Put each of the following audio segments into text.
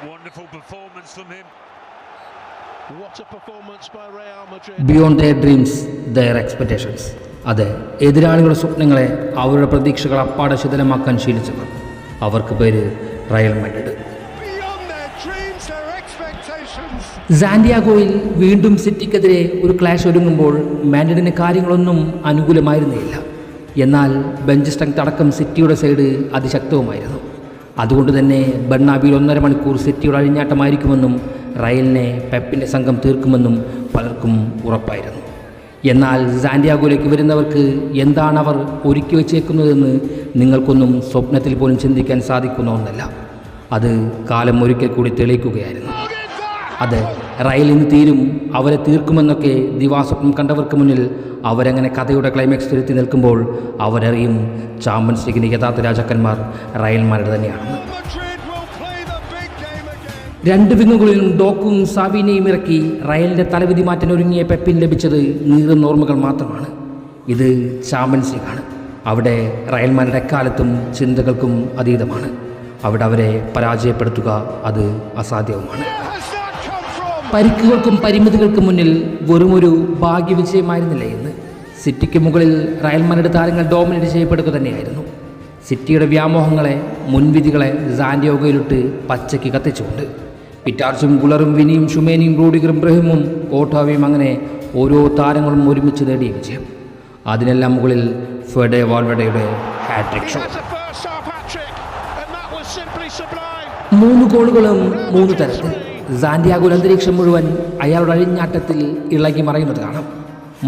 Wonderful performance from him. What a performance by Real Madrid. Beyond their dreams, their expectations. അതെ, എതിരാളികളുടെ സ്വപ്നങ്ങളെ അവരുടെ പ്രതീക്ഷകൾ അപ്പാടെ ശിഥിലമാക്കാൻ ശീലിച്ചവർ. അവർക്ക് പേര് റയൽ മാഡ്രിഡ്. സാന്റിയാഗോയിൽ വീണ്ടും സിറ്റിക്കെതിരെ ഒരു ക്ലാഷ് ഒരുങ്ങുമ്പോൾ മാഡ്രിഡിന് കാര്യങ്ങളൊന്നും അനുകൂലമായിരുന്നില്ല. എന്നാൽ ബെഞ്ച് സ്ട്രെങ്ത് അടക്കം സിറ്റിയുടെ സൈഡ് അതിശക്തവുമായിരുന്നു. അതുകൊണ്ട് തന്നെ ബെർണാബിയിൽ 1.5 മണിക്കൂർ സിറ്റിയുടെ അഴിഞ്ഞാട്ടമായിരിക്കുമെന്നും റയലിനെ പെപ്പിൻ്റെ സംഘം തീർക്കുമെന്നും പലർക്കും ഉറപ്പായിരുന്നു. എന്നാൽ സാന്റിയാഗോയിലേക്ക് വരുന്നവർക്ക് എന്താണ് അവർ ഒരുക്കി വച്ചേക്കുന്നതെന്ന് നിങ്ങൾക്കൊന്നും സ്വപ്നത്തിൽ പോലും ചിന്തിക്കാൻ സാധിക്കുന്ന ഒന്നല്ല. അത് കാലം ഒരിക്കൽ കൂടി തെളിയിക്കുകയായിരുന്നു. അതെ, റയൽ ഇന്ന് തീരും, അവരെ തീർക്കുമെന്നൊക്കെ ദിവാസ്വപ്നം കണ്ടവർക്ക് മുന്നിൽ അവരങ്ങനെ കഥയുടെ ക്ലൈമാക്സ് തിരുത്തി നിൽക്കുമ്പോൾ അവരറിയും ചാമ്പ്യൻസ് ലീഗിൻ്റെ യഥാർത്ഥ രാജാക്കന്മാർ റയൽ മാഡ്രിഡ് തന്നെയാണെന്ന്. 2 വിങ്ങുകളിലും ഡോക്കും സാവിനെയും ഇറക്കി റയലിൻ്റെ തലവിധി മാറ്റാൻ ഒരുങ്ങിയ പെപ്പിന് ലഭിച്ചത് നീറുന്ന ഓർമ്മകൾ മാത്രമാണ്. ഇത് ചാമ്പ്യൻസ് ലീഗാണ്. അവിടെ റയൽ മാഡ്രിഡ് എക്കാലത്തും ചിന്തകൾക്കും അതീതമാണ്. അവിടെ അവരെ പരാജയപ്പെടുത്തുക അത് അസാധ്യവുമാണ്. പരിക്കുകൾക്കും പരിമിതികൾക്കും മുന്നിൽ വെറുമൊരു ഭാഗ്യവിജയമായിരുന്നില്ല ഇന്ന്. സിറ്റിക്ക് മുകളിൽ റയൽ മാഡ്രിഡ് താരങ്ങൾ ഡോമിനേറ്റ് ചെയ്യപ്പെടുക തന്നെയായിരുന്നു. സിറ്റിയുടെ വ്യാമോഹങ്ങളെ, മുൻവിധികളെ സാന്റിയാഗോയിലിട്ട് പച്ചയ്ക്ക് കത്തിച്ചുകൊണ്ട് പിറ്റാർച്ചും ഗുളറും വിനിയും ഷുമേനിയും റൂഡിഗറും ബ്രഹിമും കോട്ടാവിയും അങ്ങനെ ഓരോ താരങ്ങളും ഒരുമിച്ച് നേടിയ വിജയം. അതിനെല്ലാം മുകളിൽ ഫെഡെ വാൽവെർഡെയുടെ ഹാട്രിക് ഷോ. 3 ഗോളുകളും 3 തരത്തിൽ. സാന്റിയാഗോയിൽ അന്തരീക്ഷം മുഴുവൻ അയാളുടെ അഴിഞ്ഞാട്ടത്തിൽ ഇളകി മറയുന്നത് കാണാം.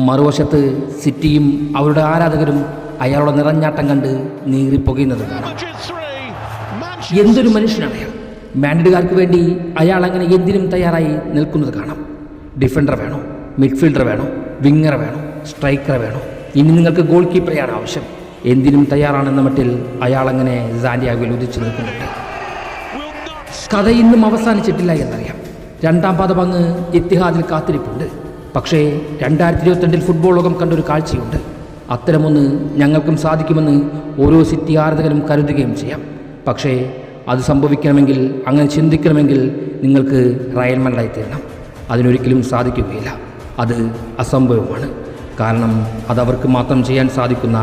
മറുവശത്ത് സിറ്റിയും അവരുടെ ആരാധകരും അയാളുടെ നിറഞ്ഞാട്ടം കണ്ട് നീറിപ്പൊകയുന്നത് കാണാം. എന്തൊരു മനുഷ്യനാണ് അയാൾ! മാഡ്രിഡുകാർക്ക് വേണ്ടി അയാൾ അങ്ങനെ എന്തിനും തയ്യാറായി നിൽക്കുന്നത് കാണാം. ഡിഫൻഡർ വേണോ, മിഡ്ഫീൽഡർ വേണോ, വിങ്ങർ വേണോ, സ്ട്രൈക്കർ വേണോ, ഇനി നിങ്ങൾക്ക് ഗോൾ കീപ്പറെയാണ് ആവശ്യം, എന്തിനും തയ്യാറാണെന്ന മട്ടിൽ അയാളങ്ങനെ സാന്റിയാഗോയിൽ ഉദിച്ചു നിൽക്കുന്നുണ്ട്. കഥ ഇന്നും അവസാനിച്ചിട്ടില്ല എന്നറിയാം. 2ാം പാദം അങ്ങ് ഇത്തിഹാദിൽ കാത്തിരിപ്പുണ്ട്. പക്ഷേ 2022 ഫുട്ബോൾ ലോകം കണ്ടൊരു കാഴ്ചയുണ്ട്. അത്തരമൊന്ന് ഞങ്ങൾക്കും സാധിക്കുമെന്ന് ഓരോ സിറ്റി ആരാധകരും കരുതുകയും ചെയ്യാം. പക്ഷേ അത് സംഭവിക്കണമെങ്കിൽ, അങ്ങനെ ചിന്തിക്കണമെങ്കിൽ നിങ്ങൾക്ക് റയൽ മാഡ്രിഡായി തീരണം. അതിനൊരിക്കലും സാധിക്കുകയില്ല. അത് അസംഭവമാണ്. കാരണം അതവർക്ക് മാത്രം ചെയ്യാൻ സാധിക്കുന്ന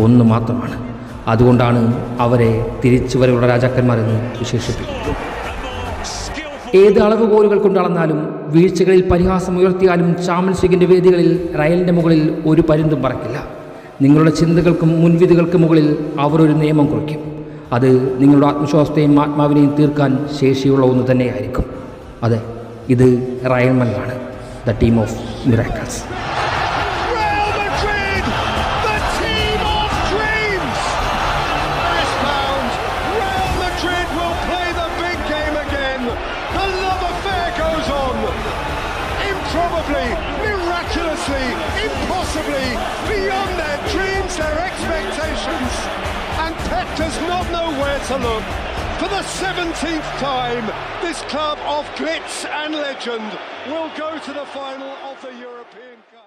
ഒന്ന് മാത്രമാണ്. അതുകൊണ്ടാണ് അവരെ തിരിച്ചുവരവുള്ള രാജാക്കന്മാരെന്ന് വിശേഷിപ്പിക്കുന്നത്. ഏത് അളവുകോലുകൾ കൊണ്ടളന്നാലും, വീഴ്ചകളിൽ പരിഹാസം ഉയർത്തിയാലും ചാമ്പ്യൻസ് ലീഗിൻ്റെ വേദികളിൽ റയലിൻ്റെ മുകളിൽ ഒരു പരുന്തും പറക്കില്ല. നിങ്ങളുടെ ചിന്തകൾക്കും മുൻവിധികൾക്കും മുകളിൽ അവർ ഒരു നിയമം കുറിക്കും. അത് നിങ്ങളുടെ ആത്മവിശ്വാസത്തെയും ആത്മാവിനെയും തീർക്കാൻ ശേഷിയുള്ള ഒന്ന് തന്നെയായിരിക്കും. അതെ, ഇത് റയൽ മാഡ്രിഡാണ്, the team of miracles. Probably, miraculously, impossibly, beyond their dreams, their expectations. And Pep does not know where to look. For the 17th time, this club of glitz and legend will go to the final of the European Cup.